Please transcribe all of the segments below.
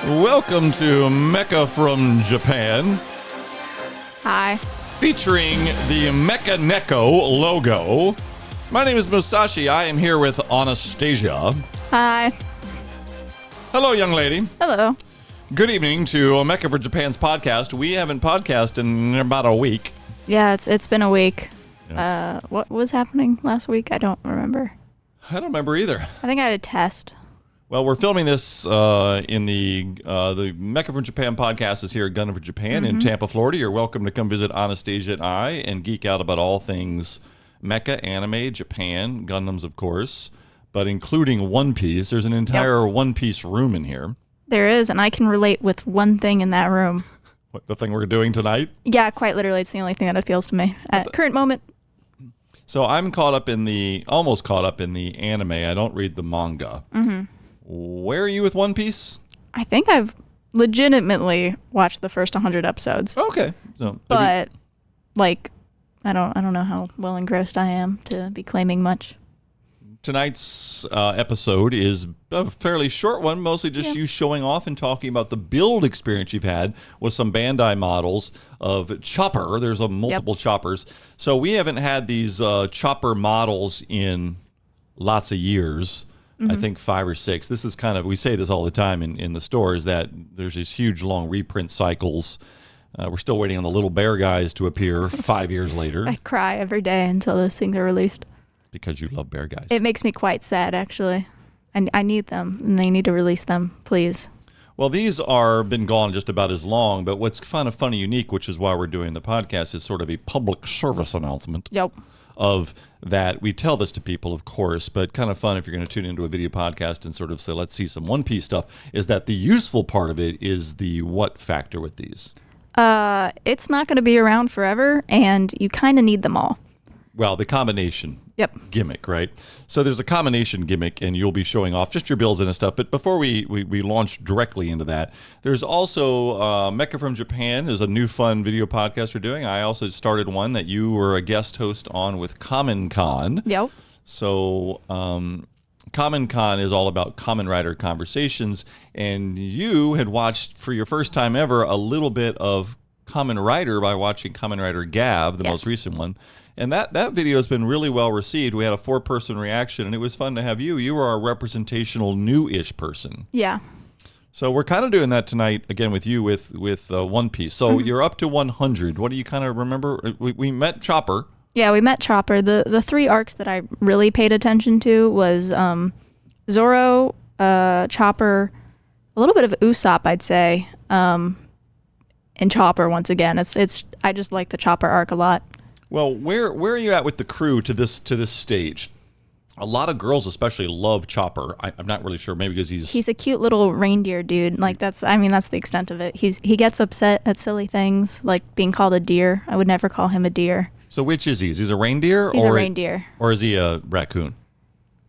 Welcome to Mecha from Japan, Hi. featuring the Mecha Neko logo. My name is Musashi. I am here with Anastasia. Hi. Hello, young lady. Hello. Good evening to Mecha for Japan's podcast. We haven't podcasted in about a week. Yeah, it's been a week. Yes. What was happening last week? I don't remember. I don't remember either. I think I had a test. Well, we're filming this in the Mecha from Japan podcast is here at Gundam for Japan in Tampa, Florida. You're welcome to come visit Anastasia and I and geek out about all things mecha, anime, Japan, Gundams, of course, but including One Piece. There's an entire One Piece room in here. There is, and I can relate with one thing in that room. What, the thing we're doing tonight? Yeah, quite literally. It's the only thing that appeals to me at current moment. So I'm almost caught up in the anime. I don't read the manga. Where are you with One Piece? I think I've legitimately watched the first 100 episodes. Okay. So, But, I don't know how well engrossed I am to be claiming much. tonight's episode is a fairly short one, mostly just you showing off and talking about the build experience you've had with some Bandai models of Chopper. There's multiple Choppers. So we haven't had these Chopper models in lots of years. I think 5 or 6. This is kind of, we say this all the time in the stores, that there's these huge long reprint cycles. We're still waiting on the little bear guys to appear 5 years later. I cry every day until those things are released. Because you love bear guys. It makes me quite sad, actually. I need them, and they need to release them, please. Well, these are been gone just about as long, but what's kind of fun and unique, which is why we're doing the podcast, is sort of a public service announcement. Yep. Of that. We tell this to people, of course, but kind of fun if you're going to tune into a video podcast and sort of say, let's see some One Piece stuff, is that the useful part of it is the what factor with these. It's not going to be around forever, and you kind of need them all. Well, the combination gimmick, right? So there's a combination gimmick, and you'll be showing off just your builds and stuff. But before we launch directly into that, there's also Mecha from Japan is a new fun video podcast we're doing. I also started one that you were a guest host on with Kamen Con. Yep. So Kamen Con is all about Kamen Rider conversations, and you had watched for your first time ever a little bit of Kamen Rider by watching Kamen Rider Gav, the most recent one. And that video has been really well received. We had a 4-person reaction, and it was fun to have you. You were our representational new-ish person. Yeah. So we're kind of doing that tonight, again, with you with One Piece. So you're up to 100. What do you kind of remember? We met Chopper. Yeah, we met Chopper. The 3 arcs that I really paid attention to was Zoro, Chopper, a little bit of Usopp, I'd say, and Chopper once again. I just like the Chopper arc a lot. Well, where are you at with the crew to this stage? A lot of girls especially love Chopper. I'm not really sure, maybe because he's a cute little reindeer dude. Like that's the extent of it. He gets upset at silly things like being called a deer. I would never call him a deer. So which is he? Is he a reindeer? He's a reindeer. Or is he a raccoon?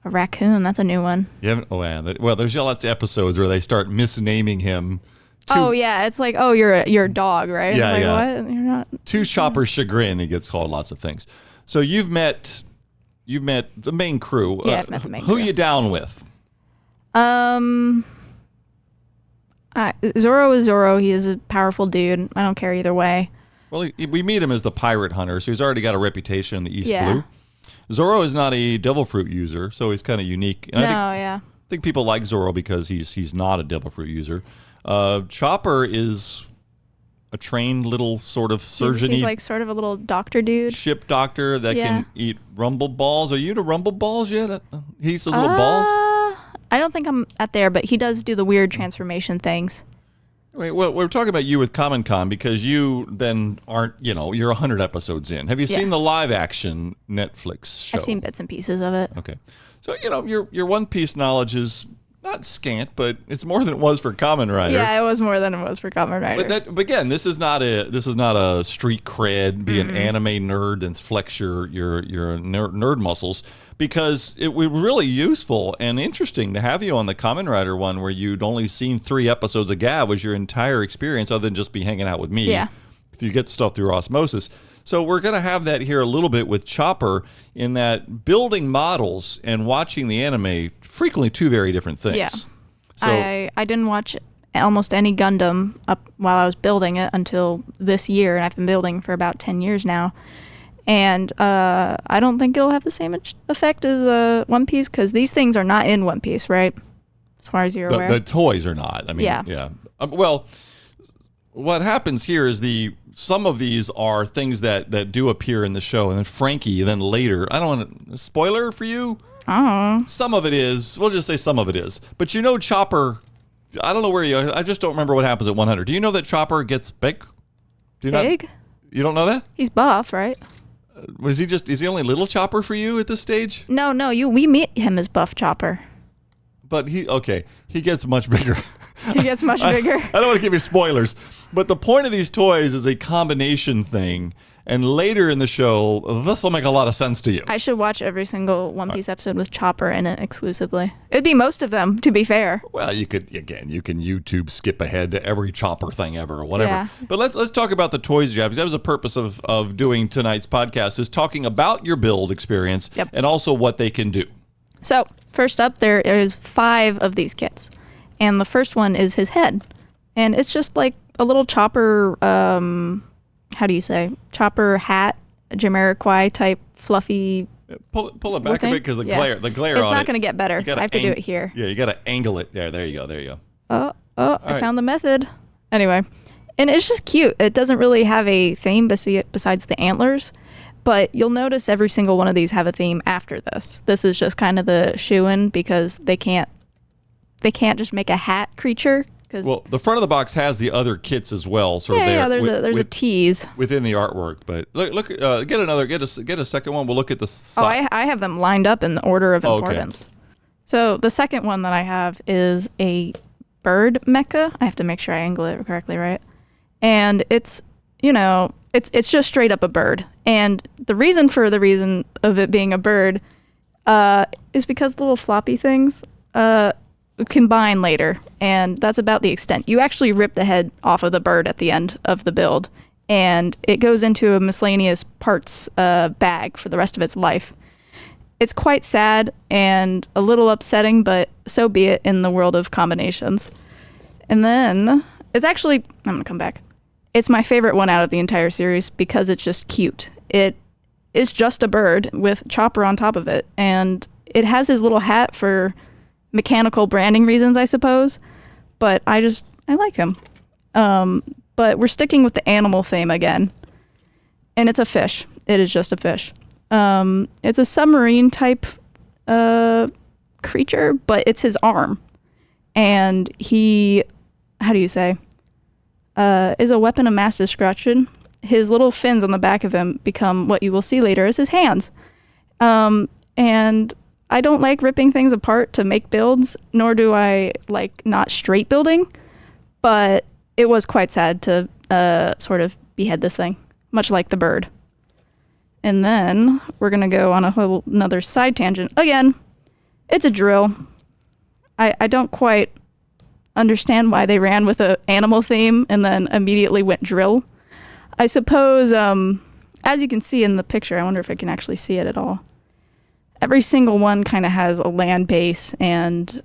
A raccoon, that's a new one. Well, there's lots of episodes where they start misnaming him. It's like, you're a dog, right? Yeah, it's like, what? You're not. To Chopper's chagrin, he gets called lots of things. So you've met the main crew. Yeah, I've met the main crew. Who you down with? Zoro is Zoro. He is a powerful dude. I don't care either way. Well, we meet him as the pirate hunter, so he's already got a reputation in the East Blue. Zoro is not a devil fruit user, so he's kind of unique. And I think people like Zoro because he's not a devil fruit user. Chopper is a trained little sort of surgeon. He's like sort of a little doctor dude. Ship doctor that can eat rumble balls. Are you to rumble balls yet? He eats those little balls? I don't think I'm at there, but he does do the weird transformation things. Wait, well, we're talking about you with Kamen Con because you then aren't, you're 100 episodes in. Have you seen the live action Netflix show? I've seen bits and pieces of it. Okay. So, your One Piece knowledge is not scant, but it's more than it was for Kamen Rider. Yeah, it was more than it was for Kamen Rider. But again, this is not a street cred, be an anime nerd and flex your nerd muscles, because it was really useful and interesting to have you on the Kamen Rider one where you'd only seen 3 episodes of Gav was your entire experience other than just be hanging out with me. Yeah. You get stuff through osmosis. So we're going to have that here a little bit with Chopper in that building models and watching the anime, frequently 2 very different things. Yeah. So, I didn't watch almost any Gundam up while I was building it until this year, and I've been building for about 10 years now. And I don't think it'll have the same effect as One Piece, because these things are not in One Piece, right? As far as you're aware. The toys are not. I mean, yeah. Well, what happens here is some of these are things that do appear in the show, and then Frankie, then later. I don't want to spoiler for you. Oh. Some of it is. We'll just say some of it is. But Chopper. I don't know where I just don't remember what happens at 100. Do you know that Chopper gets big? Big? You don't know that? He's buff, right? Is he only little Chopper for you at this stage? No, we meet him as buff Chopper. But he gets much bigger. He gets much bigger. I don't want to give you spoilers, but the point of these toys is a combination thing. And later in the show, this will make a lot of sense to you. I should watch every single One Piece episode with Chopper in it exclusively. It'd be most of them, to be fair. Well, you can YouTube skip ahead to every Chopper thing ever or whatever. Yeah. But let's talk about the toys you have, because that was the purpose of doing tonight's podcast, is talking about your build experience and also what they can do. So, first up, there is 5 of these kits. And the first one is his head. And it's just like a little Chopper, how do you say? Chopper hat, Jamiroquai type fluffy. Pull it back a bit, because the glare on it. It's not going to get better. I have to do it here. Yeah, you got to angle it. There you go. I found the method. Anyway, and it's just cute. It doesn't really have a theme besides the antlers, but you'll notice every single one of these have a theme after this. This is just kind of the shoe-in, because they can't just make a hat creature. Well, the front of the box has the other kits as well. There's a tease within the artwork. But look, get a second one. We'll look at the side. I have them lined up in the order of importance. Okay. So the second one that I have is a bird mecha. I have to make sure I angle it correctly, right? And it's just straight up a bird. And the reason of it being a bird is because the little floppy things combine later, and that's about the extent. You actually rip the head off of the bird at the end of the build, and it goes into a miscellaneous parts bag for the rest of its life. It's quite sad and a little upsetting, but so be it in the world of combinations. And then it's actually, I'm gonna come back. It's my favorite one out of the entire series because it's just cute. It is just a bird with Chopper on top of it, and it has his little hat for mechanical branding reasons, I suppose, but I like him. But we're sticking with the animal theme again, and it's a fish. It is just a fish. It's a submarine type creature, but it's his arm, and he, how do you say, is a weapon of mass destruction. His little fins on the back of him become what you will see later as his hands. And I don't like ripping things apart to make builds, nor do I like not straight building, but it was quite sad to sort of behead this thing, much like the bird. And then we're going to go on another side tangent. Again, it's a drill. I don't quite understand why they ran with an animal theme and then immediately went drill. I suppose, as you can see in the picture, I wonder if I can actually see it at all. Every single one kind of has a land base and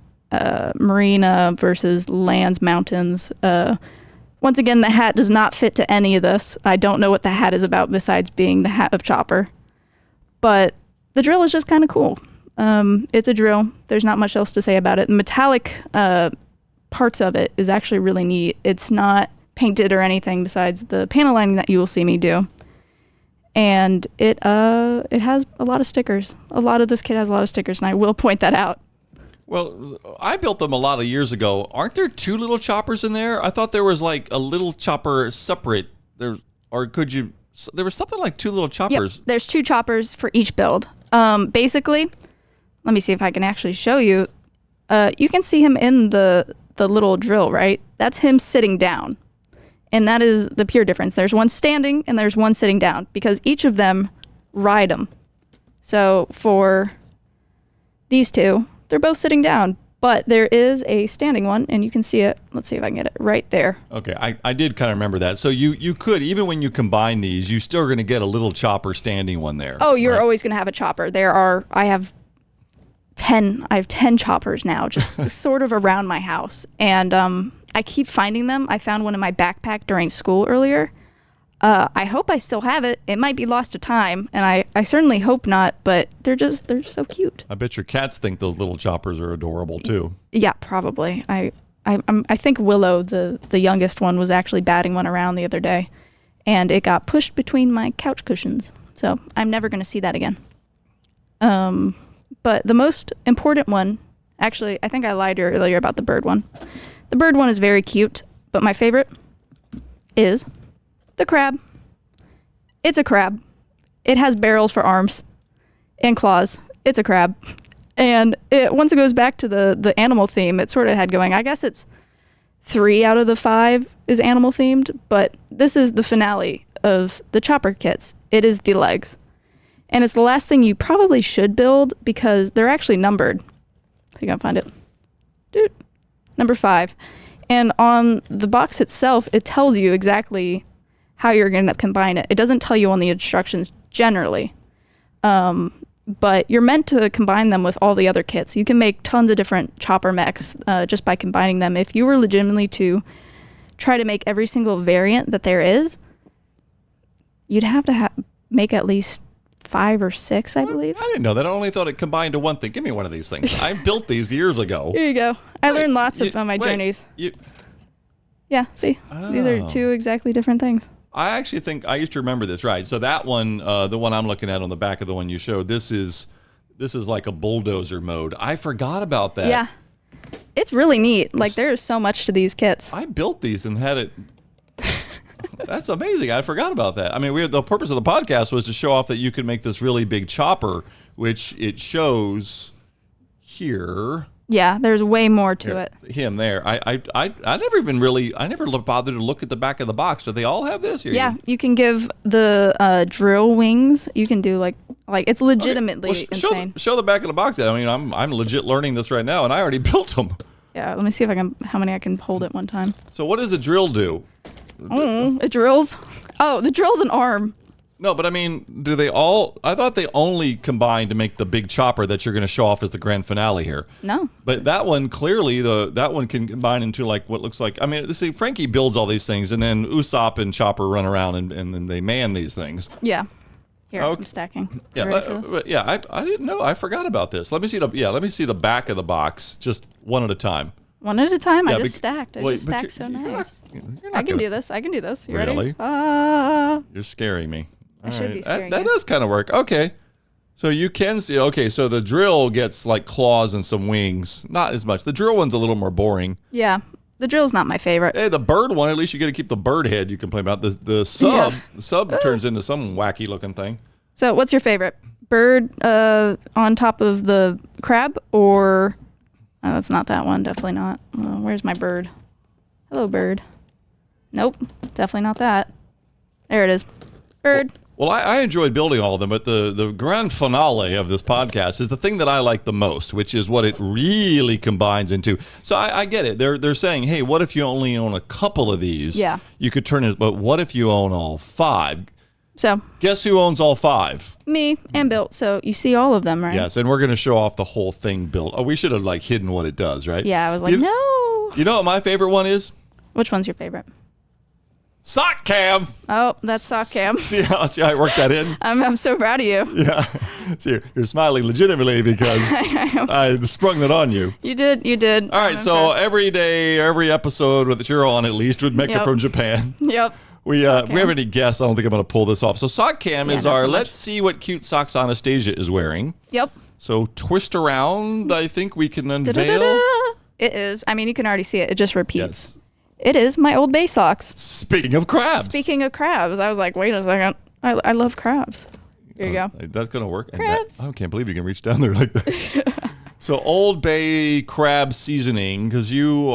marina versus lands, mountains. Once again, the hat does not fit to any of this. I don't know what the hat is about besides being the hat of Chopper. But the drill is just kind of cool. It's a drill. There's not much else to say about it. The metallic parts of it is actually really neat. It's not painted or anything besides the panel lining that you will see me do. And it has a lot of stickers. A lot of this kit has a lot of stickers, and I will point that out. Well, I built them a lot of years ago. Aren't there 2 little Choppers in there? I thought there was like a little Chopper separate. There was something like 2 little Choppers. Yep, there's 2 Choppers for each build. Basically, let me see if I can actually show you. You can see him in the little drill, right? That's him sitting down. And that is the pure difference. There's one standing and there's one sitting down because each of them ride him. So for these 2, they're both sitting down, but there is a standing one and you can see it. Let's see if I can get it right there. Okay, I did kind of remember that. So you could, even when you combine these, you still are going to get a little Chopper standing one there. Oh, you're always going to have a Chopper. I have 10 Choppers now, just sort of around my house. And I keep finding them. I found one in my backpack during school earlier. I hope I still have it. It might be lost to time, and I certainly hope not, but they're so cute. I bet your cats think those little choppers are adorable too. Yeah, probably. I think Willow, the youngest one, was actually batting one around the other day, and it got pushed between my couch cushions. So I'm never going to see that again. But the most important one, actually, I think I lied earlier about the bird one. The bird one is very cute, but my favorite is the crab. It's a crab. It has barrels for arms and claws. It's a crab. And once it goes back to the animal theme, it sort of had going, I guess it's 3 out of the 5 is animal themed, but this is the finale of the chopper kits. It is the legs. And it's the last thing you probably should build because they're actually numbered. I think I'll find it. Dude. Number 5. And on the box itself, it tells you exactly how you're going to combine it. It doesn't tell you on the instructions generally. But you're meant to combine them with all the other kits. You can make tons of different chopper mechs just by combining them. If you were legitimately to try to make every single variant that there is, you'd have to make at least 5 or 6, I believe. I didn't know that. I only thought it combined to one thing. Give me one of these things. I built these years ago. Here you go. I learned lots on my journeys. Yeah, see? These are 2 exactly different things. I actually think I used to remember this, right? So that one, the one I'm looking at on the back of the one you showed, this is like a bulldozer mode. I forgot about that. Yeah. It's really neat. Like, there's so much to these kits. I built these and had it. That's amazing. I forgot about that. I mean, the purpose of the podcast was to show off that you could make this really big chopper, which it shows here. Yeah, there's way more to it. Him there. I never bothered to look at the back of the box. Do they all have this? Yeah, you can give the drill wings. You can do like it's legitimately insane. Show the back of the box. I mean, I'm legit learning this right now, and I already built them. Yeah, let me see how many I can hold at one time. So what does the drill do? It drills. Oh, the drill's an arm. No, but I mean, do they all? I thought they only combined to make the big chopper that you're going to show off as the grand finale here. No. But that one clearly, that one can combine into like what looks like. I mean, see, Frankie builds all these things, and then Usopp and Chopper run around and then they man these things. Yeah. Here, I'm stacking. Yeah, I didn't know. I forgot about this. Let me see the back of the box, just one at a time. One at a time. I just stacked. I just stacked so nice. I can do this. You really? ready? You're scaring me. I should be scaring you. That does kind of work. Okay. So you can see, okay, so the drill gets like claws and some wings. Not as much. The drill one's a little more boring. Yeah. The drill's not my favorite. Hey, the bird one, at least you get to keep the bird head you complain about. The sub turns into some wacky looking thing. So what's your favorite? Bird on top of the crab or... Oh, that's not that one. Definitely not. Where's my bird? Hello, bird. Nope. Definitely not that. There it is. Bird. Well, I enjoyed building all of them, but the grand finale of this podcast is the thing that I like the most, which is what it really combines into. So I get it. They're saying, hey, what if you only own a couple of these? Yeah. You could turn it, but what if you own all 5? So. Guess who owns all 5? Me and built. So you see all of them, right? Yes, and we're going to show off the whole thing built. Oh, we should have like hidden what it does, right? Yeah, I was like, no. You know what my favorite one is? Which one's your favorite? Sock cam. Oh, that's sock cam. See how I worked that in? I'm so proud of you. Yeah. See, you're smiling legitimately because I sprung that on you. You did. All right, so every day, every episode that you're on, at least with Mecha from Japan. Yep. We have any guests. I don't think I'm going to pull this off. So sock cam is our let's see what cute socks Anastasia is wearing. Yep. So twist around. I think we can unveil. It is. I mean, you can already see it. It just repeats. Yes. It is my Old Bay socks. Speaking of crabs. I was like, wait a second. I love crabs. Here you go. That's going to work. Crabs. I can't believe you can reach down there like that. So Old Bay crab seasoning, because you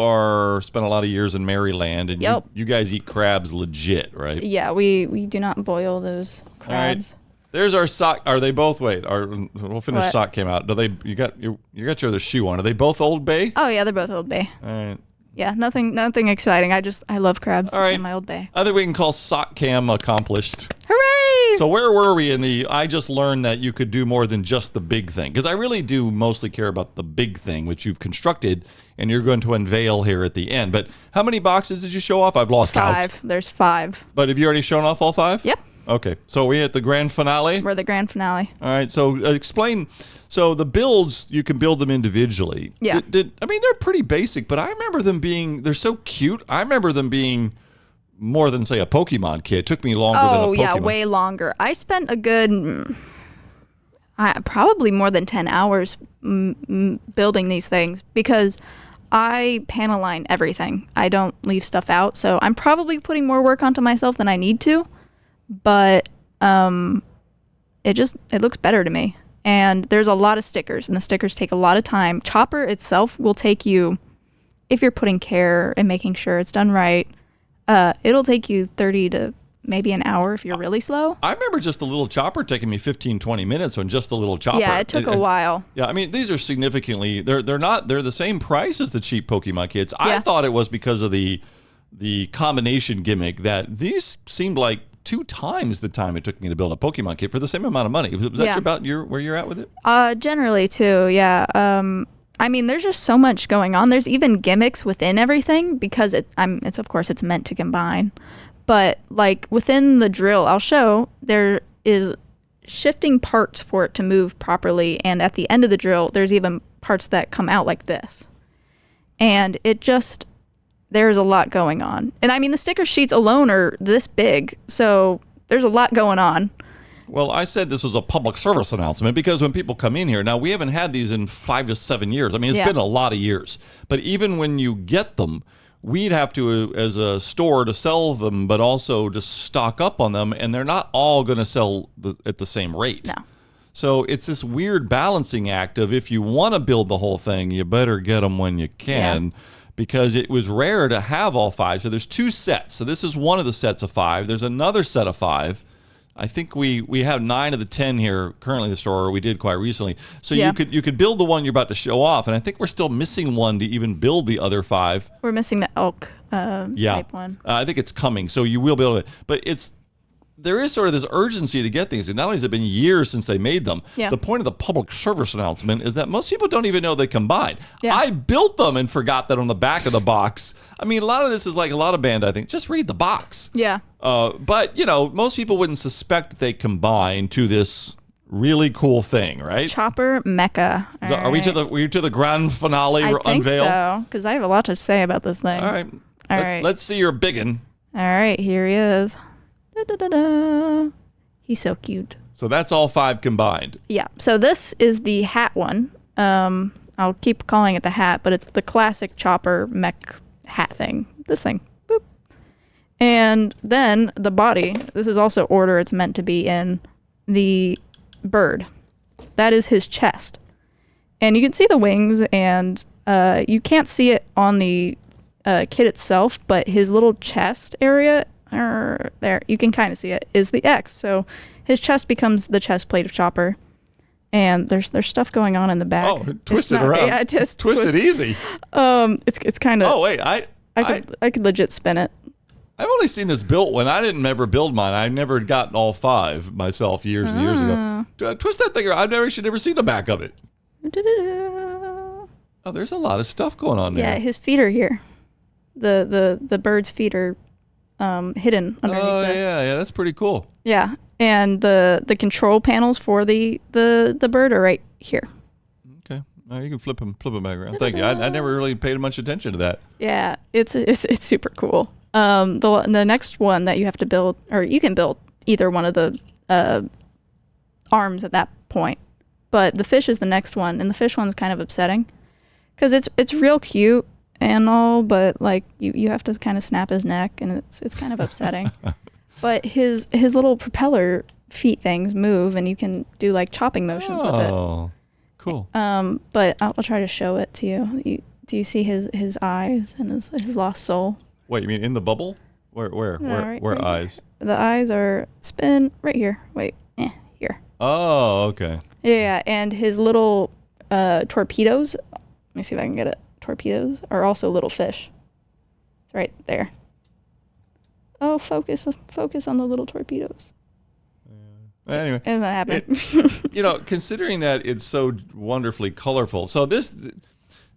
spent a lot of years in Maryland, and you guys eat crabs legit, right? Yeah, we do not boil those crabs. All right. There's our sock. Are they both? We'll finish. What? Sock came out. Do they? You got your other shoe on. Are they both Old Bay? Oh yeah, they're both Old Bay. All right. Yeah, nothing exciting. I love crabs in my Old Bay. I think we can call sock cam accomplished. Hooray! So where were we in the, I just learned that you could do more than just the big thing. Because I really do mostly care about the big thing, which you've constructed and you're going to unveil here at the end. But how many boxes did you show off? I've lost count. 5. There's 5. But have you already shown off all 5? Yep. Okay. So we're at the grand finale? We're the grand finale. All right. So explain. So the builds, you can build them individually. Yeah. I mean, they're pretty basic, but I remember them being, they're so cute. I remember them being more than, say, a Pokemon kit. It took me longer than a Pokemon. Oh, yeah, way longer. I spent a good, probably more than 10 hours building these things because I panel line everything. I don't leave stuff out, so I'm probably putting more work onto myself than I need to, but it looks better to me. And there's a lot of stickers, and the stickers take a lot of time. Chopper itself will take you, if you're putting care and making sure it's done right, it'll take you 30 to maybe an hour if you're really slow. I remember just the little chopper taking me 15, 20 minutes on just the little chopper. Yeah, it took a while. Yeah, I mean, these are significantly, they're the same price as the cheap Pokemon kits. Yeah. I thought it was because of the combination gimmick that these seemed like 2 times the time it took me to build a Pokemon kit for the same amount of money. Was that about where you're at with it? Generally too, yeah. I mean, there's just so much going on. There's even gimmicks within everything because it's of course it's meant to combine. But like within the drill, I'll show there is shifting parts for it to move properly, and at the end of the drill, there's even parts that come out like this. And there's a lot going on. And I mean, the sticker sheets alone are this big, so there's a lot going on. Well, I said this was a public service announcement because when people come in here, now we haven't had these in 5 to 7 years. I mean, it's been a lot of years. But even when you get them, we'd have to, as a store, to sell them, but also to stock up on them, and they're not all going to sell at the same rate. No. So it's this weird balancing act of if you want to build the whole thing, you better get them when you can, because it was rare to have all 5. So there's 2 sets. So this is one of the sets of 5. There's another set of 5. I think we have 9 of the 10 here currently in the store, or we did quite recently. So you could build the one you're about to show off, and I think we're still missing one to even build the other 5. We're missing the elk type one. I think it's coming, so you will be able to. But there is sort of this urgency to get things. And not only has it been years since they made them, the point of the public service announcement is that most people don't even know they combine. Yeah. I built them and forgot that on the back of the box. I mean, a lot of this is like a lot of Bandai, I think. Just read the box. Yeah. But, most people wouldn't suspect that they combine to this really cool thing, right? Chopper Mecha. So are we to the grand finale I think unveil? so, because I have a lot to say about this thing. All right. All right. Let's see your biggin. All right, here he is. Da-da-da-da. He's so cute. So that's all 5 combined. Yeah. So this is the hat one. I'll keep calling it the hat, but it's the classic Chopper mech hat thing. This thing. Boop. And then the body. This is also order it's meant to be in. The bird. That is his chest. And you can see the wings, and you can't see it on the kit itself, but his little chest area, there, you can kind of see it, is the X. So his chest becomes the chest plate of Chopper. And there's stuff going on in the back. Oh, twist it around. Yeah, twist it easy. It's kind of. Oh wait, I could legit spin it. I've only seen this built when I didn't ever build mine. I never gotten all 5 myself years and years ago. Twist that thing around. I've never seen the back of it. Oh, there's a lot of stuff going on there. Yeah, his feet are here. The bird's feet are hidden underneath this. Yeah, that's pretty cool. Yeah, and the control panels for the bird are right here. Okay, now you can flip them back around. Thank you. I never really paid much attention to that. Yeah, it's super cool. The next one that you have to build, or you can build either one of the arms at that point, but the fish is the next one, and the fish one's kind of upsetting because it's real cute and all, but like you have to kind of snap his neck, and it's kind of upsetting. But his little propeller feet things move, and you can do like chopping motions with it. Oh, cool. But I'll try to show it to you. Do you see his eyes and his lost soul? Wait, you mean in the bubble? Where right eyes? Here. The eyes are spin right here. Wait, here. Oh, okay. Yeah, and his little torpedoes. Let me see if I can get it. Torpedoes are also little fish. It's right there. Oh, focus on the little torpedoes. Anyway, It doesn't happen. Considering that it's so wonderfully colorful. So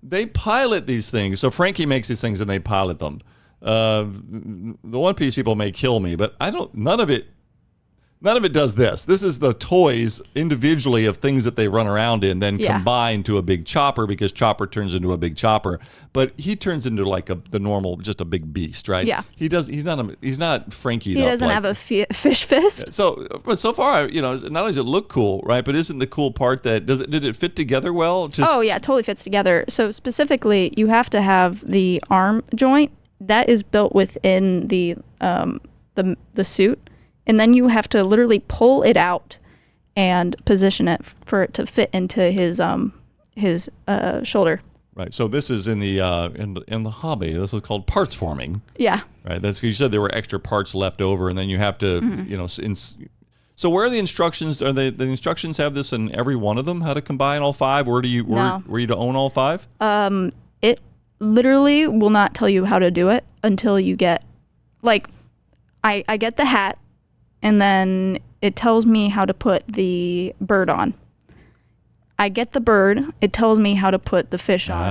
they pilot these things. So Frankie makes these things and they pilot them. The One Piece people may kill me, but none of it does this. This is the toys individually of things that they run around in, then combine to a big chopper, because Chopper turns into a big chopper. But he turns into like the normal, just a big beast, right? Yeah. He's not Frankie. He doesn't have a fish fist. But so far, not only does it look cool, right? But isn't the cool part that did it fit together well? Oh yeah, it totally fits together. So specifically, you have to have the arm joint that is built within the suit. And then you have to literally pull it out and position it for it to fit into his shoulder. Right. So this is in the hobby. This is called parts forming. Yeah. Right. That's because you said there were extra parts left over, and then you have to, So where are the instructions? Are the instructions have this in every one of them? How to combine all five? Were you to own all five? It literally will not tell you how to do it until you get, I get the hat. And then it tells me how to put the bird on. I get the bird. It tells me how to put the fish on.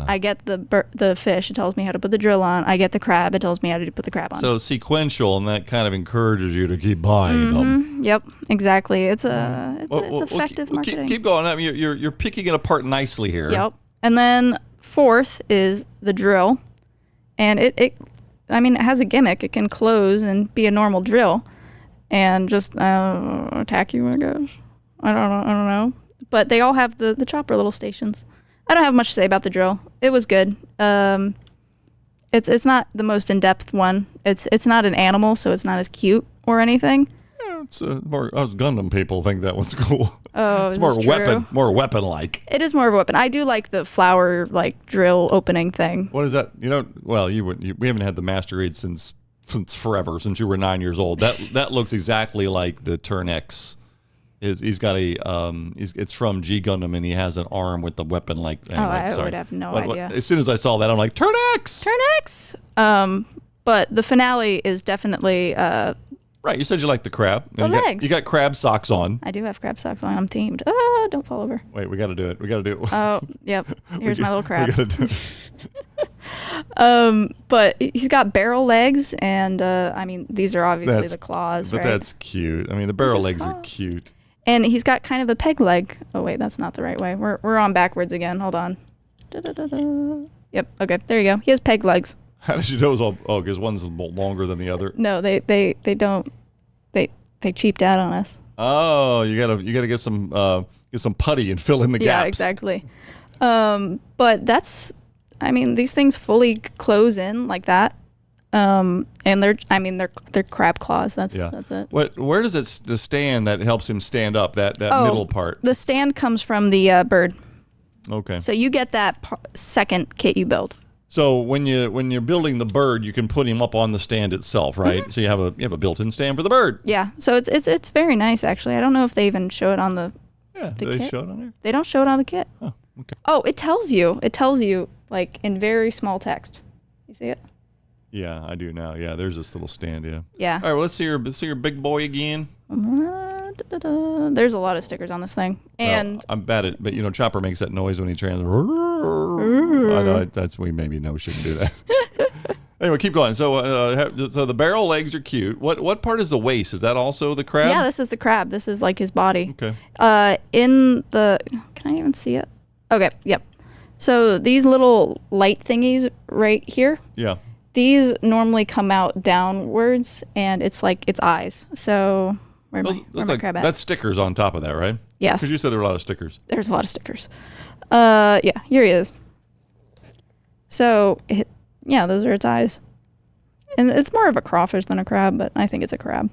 I get the fish. It tells me how to put the drill on. I get the crab. It tells me how to put the crab on. So sequential, and that kind of encourages you to keep buying them. Yep, exactly. It's effective marketing. Keep going. I mean, you're picking it apart nicely here. Yep. And then fourth is the drill, and it has a gimmick. It can close and be a normal drill. And just attack you, I guess. I don't know. But they all have the chopper little stations. I don't have much to say about the drill. It was good. It's not the most in-depth one. It's not an animal, so it's not as cute or anything. Yeah, it's more. Us Gundam people think that was cool. Oh, it's more weapon-like. It is more of a weapon. I do like the flower drill opening thing. What is that? We haven't had the Master Grade since forever, since you were 9 years old. That looks exactly like the Turn X. He's got it's from G Gundam, and he has an arm with the weapon like. Anyway, I would have no idea. As soon as I saw that, I'm like, Turn X. Turn X. But the finale is definitely. Right, you said you like the crab. The legs. You got crab socks on. I do have crab socks on. I'm themed. Don't fall over. Wait, we got to do it. Oh, yep. Here's my little crab. We got to do it. But he's got barrel legs, and these are obviously the claws, but right? that's cute. I mean, the barrel legs are cute. And he's got kind of a peg leg. Oh wait, that's not the right way. We're on backwards again. Hold on. Yep. Okay. There you go. He has peg legs. How did you know it was all? Oh, because one's longer than the other. No, they don't. They cheaped out on us. Oh, you gotta get some putty and fill in the gaps. Yeah, exactly. But that's. These things fully close in like that. And they're crab claws. That's it. Where does the stand that helps him stand up? That middle part. The stand comes from the bird. Okay. So you get that second kit you build. So when you're building the bird, you can put him up on the stand itself, right? Mm-hmm. So you have a built-in stand for the bird. Yeah. So it's very nice actually. I don't know if they even show it on the. Yeah. Do they show it on there? They don't show it on the kit. Oh. Okay. Oh, it tells you. In very small text. You see it? Yeah, I do now. Yeah, there's this little stand. Yeah. Yeah. All right. Well, let's see your big boy again. There's a lot of stickers on this thing, and I'm bad at. But Chopper makes that noise when he I know we maybe shouldn't do that. Anyway, keep going. So the barrel legs are cute. What part is the waist? Is that also the crab? Yeah, this is the crab. This is like his body. Okay. Can I even see it? Okay. Yep. So these little light thingies right here. Yeah. These normally come out downwards, and it's like its eyes. So where my crab at? That's stickers on top of that, right? Yes. Because you said there were a lot of stickers. There's a lot of stickers. Yeah, here he is. So, those are its eyes. And it's more of a crawfish than a crab, but I think it's a crab.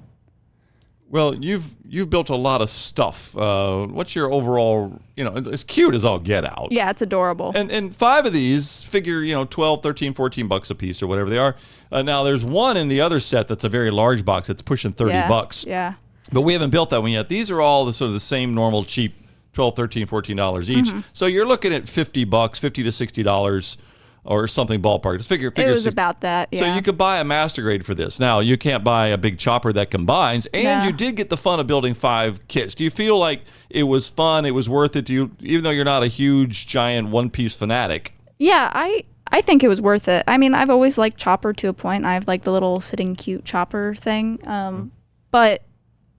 Well, you've built a lot of stuff. What's your overall, it's cute as all get out. Yeah, it's adorable. And 5 of these figure, $12, $13, $14 a piece or whatever they are. Now there's one in the other set that's a very large box that's pushing $30. Yeah. But we haven't built that one yet. These are all the sort of the same normal cheap $12, $13, $14 each. Mm-hmm. So you're looking at $50, $50 to $60 or something ballpark. Just figure it was about that. Yeah. So you could buy a master grade for this. Now you can't buy a big chopper that combines, and you did get the fun of building 5 kits. Do you feel like it was fun? It was worth it to you, even though you're not a huge giant One Piece fanatic? Yeah, I think it was worth it. I mean, I've always liked Chopper to a point. I have like the little sitting cute Chopper thing. But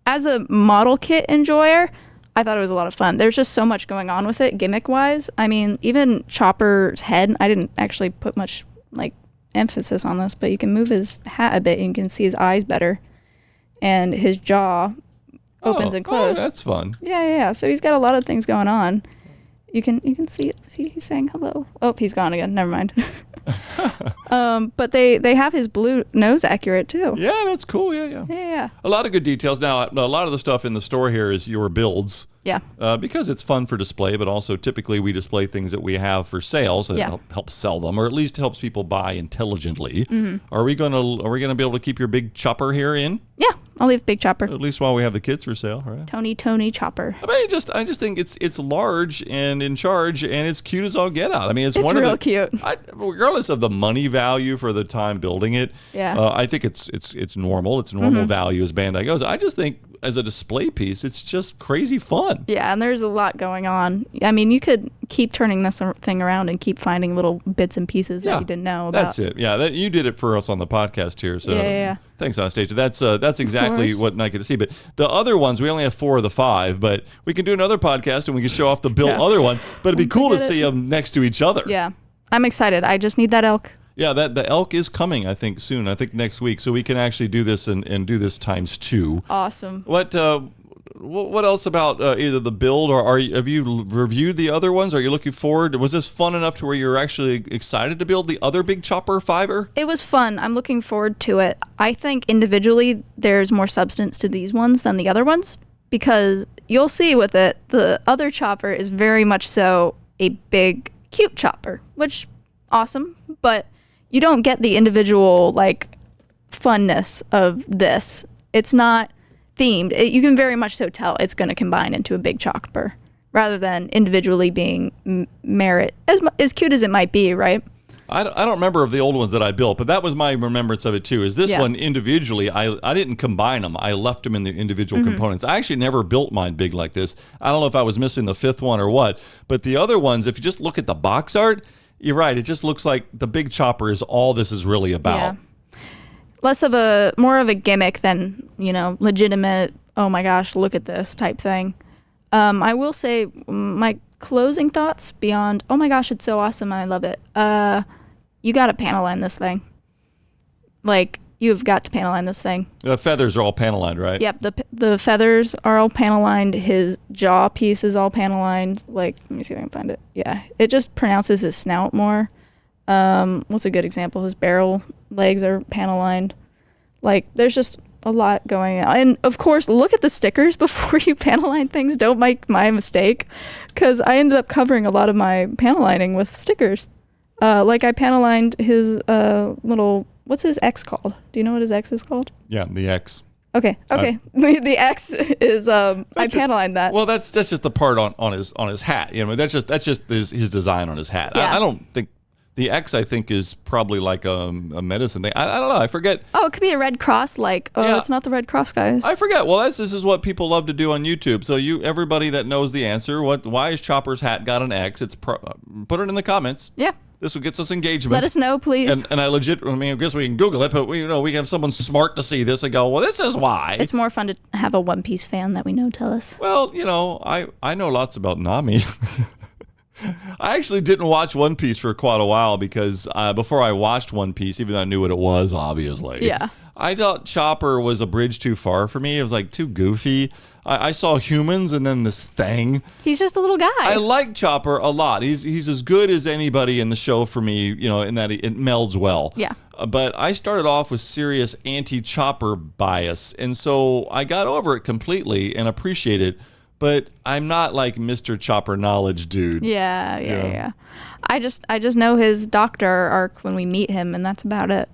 as a model kit enjoyer, I thought it was a lot of fun. There's just so much going on with it, gimmick-wise. I mean, even Chopper's head, I didn't actually put much like emphasis on this, but you can move his hat a bit and you can see his eyes better. And his jaw opens and closes. Oh, that's fun. Yeah. So he's got a lot of things going on. You can see it. See, he's saying hello. Oh, he's gone again. Never mind. But they have his blue nose accurate too. Yeah, that's cool. Yeah. A lot of good details. Now, a lot of the stuff in the store here is your builds. Yeah. Because it's fun for display, but also typically we display things that we have for sale, so that helps sell them, or at least helps people buy intelligently. Mm-hmm. Are we gonna be able to keep your big chopper here in? Yeah, I'll leave big chopper. At least while we have the kids for sale, right? Tony Chopper. I mean, I just think it's large and in charge, and it's cute as all get out. I mean, it's one real of the cute. Regardless of the money value for the time building it, I think it's normal. It's normal value as Bandai goes. I just think as a display piece, it's just crazy fun. Yeah, and there's a lot going on. I mean, you could keep turning this thing around and keep finding little bits and pieces that you didn't know about. That's it. Yeah, you did it for us on the podcast here. So thanks, Anastasia. That's exactly what I get to see. But the other ones, we only have 4 of the 5, but we can do another podcast and we can show off the built other one. But it'd be cool to see them next to each other. Yeah, I'm excited. I just need that elk. Yeah, the elk is coming, I think, soon. I think next week. So we can actually do this and do this times 2. Awesome. What else about either the build or have you reviewed the other ones? Are you looking forward? Was this fun enough to where you're actually excited to build the other big chopper fiber? It was fun. I'm looking forward to it. I think individually there's more substance to these ones than the other ones, because you'll see with it, the other chopper is very much so a big, cute chopper, which awesome, but you don't get the individual like funness of this. It's not themed. You can very much so tell it's going to combine into a big chopper rather than individually being merit, as cute as it might be, right? I don't remember of the old ones that I built, but that was my remembrance of it too. Is this one individually, I didn't combine them. I left them in the individual components. I actually never built mine big like this. I don't know if I was missing the 5th one or what, but the other ones, if you just look at the box art, you're right. It just looks like the big chopper is all this is really about. Yeah. More of a gimmick than, legitimate, oh my gosh, look at this type thing. I will say my closing thoughts beyond, oh my gosh, it's so awesome, I love it. You got to panel line this thing. Like, you've got to panel line this thing. The feathers are all panel lined, right? Yep, the feathers are all panel lined. His jaw piece is all panel lined. Like, let me see if I can find it. Yeah, it just pronounces his snout more. What's a good example? His barrel legs are panel lined. Like, there's just a lot going on. And of course, look at the stickers before you panel line things. Don't make my mistake, because I ended up covering a lot of my panel lining with stickers. Like, I panel lined his little, what's his X called? Do you know what his X is called? Yeah, the X. Okay. The X is I panel lined that. Well, that's just the part on his hat. That's just his design on his hat. Yeah. I don't think the X, I think, is probably like a medicine thing. I don't know. I forget. Oh, it could be a red cross. Like, it's not the red cross, guys. I forget. Well, this is what people love to do on YouTube. So everybody that knows the answer, why is Chopper's hat got an X? Put it in the comments. Yeah. This will get us engagement. Let us know, please. And I guess we can Google it, but we can have someone smart to see this and go, well, this is why. It's more fun to have a One Piece fan that we know tell us. Well, I know lots about Nami. I actually didn't watch One Piece for quite a while because before I watched One Piece, even though I knew what it was, obviously. Yeah. I thought Chopper was a bridge too far for me. It was like too goofy. I saw humans and then this thing. He's just a little guy. I like Chopper a lot. He's as good as anybody in the show for me, in that it melds well. Yeah. But I started off with serious anti-Chopper bias, and so I got over it completely and appreciate it. But I'm not like Mr. Chopper knowledge dude. Yeah. I just know his doctor arc when we meet him, and that's about it.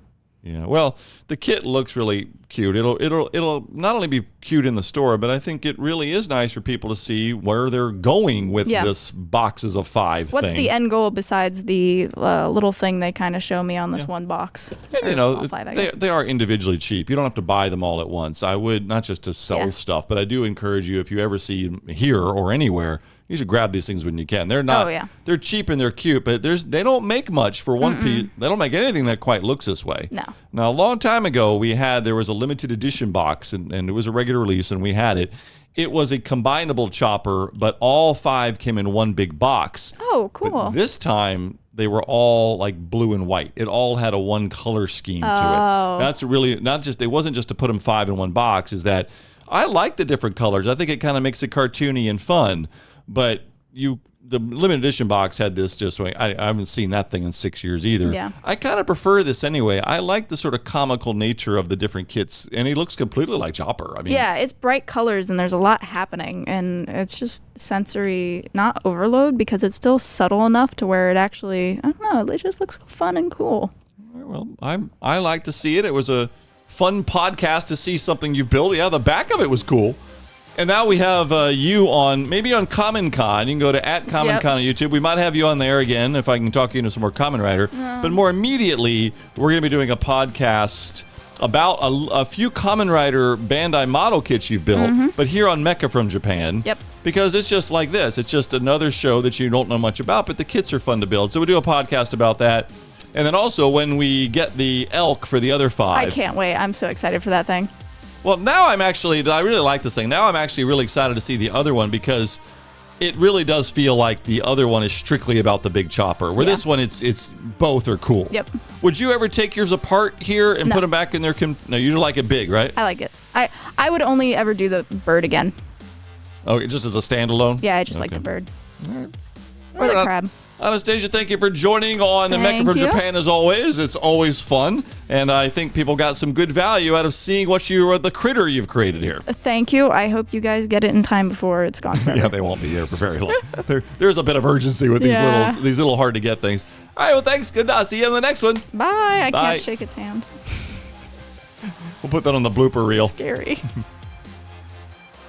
Yeah, well, the kit looks really cute. It'll not only be cute in the store, but I think it really is nice for people to see where they're going with this boxes of 5 What's thing. the end goal besides the little thing they kind of show me on this one box? And, all 5, I guess. they are individually cheap. You don't have to buy them all at once. I would, not just to sell stuff, but I do encourage you, if you ever see them here or anywhere, you should grab these things when you can. They're not. They're cheap and they're cute, but they don't make much for one piece. They don't make anything that quite looks this way. No. Now, a long time ago, there was a limited edition box, and it was a regular release, and we had it. It was a combinable chopper, but all 5 came in one big box. Oh, cool. But this time, they were all like blue and white. It all had a one color scheme to it. That's really it wasn't just to put them 5 in one box, is that I like the different colors. I think it kind of makes it cartoony and fun. But the limited edition box had this just way. I haven't seen that thing in 6 years either. Yeah. I kind of prefer this anyway. I like the sort of comical nature of the different kits, and he looks completely like Chopper. I mean, yeah, it's bright colors and there's a lot happening, and it's just sensory, not overload, because it's still subtle enough to where it actually, I don't know, it just looks fun and cool. Well, I like to see it. It was a fun podcast to see something you built. Yeah, the back of it was cool. And now we have you on, maybe on Common Con. You can go to @Common Con on YouTube. We might have you on there again if I can talk you into some more Kamen Rider. But more immediately, we're going to be doing a podcast about a few Kamen Rider Bandai model kits you've built, but here on Mecha from Japan. Yep. Because it's just like this. It's just another show that you don't know much about, but the kits are fun to build. So we'll do a podcast about that. And then also when we get the elk for the other 5. I can't wait. I'm so excited for that thing. Well, now I really like this thing. Now I'm actually really excited to see the other one, because it really does feel like the other one is strictly about the big chopper, where this one, it's both are cool. Yep. Would you ever take yours apart here and put them back in their... No, you like it big, right? I like it. I would only ever do the bird again. Oh, just as a standalone? Yeah, I just like the bird. All right. Or the crab. Anastasia, thank you for joining on Mecha from Japan as always. It's always fun, and I think people got some good value out of seeing the critter you've created here. Thank you. I hope you guys get it in time before it's gone forever. Yeah, they won't be here for very long. There's a bit of urgency with these little hard to get things. All right, well, thanks. Good to see you in the next one. Bye. I can't shake its hand. We'll put that on the blooper reel. Scary.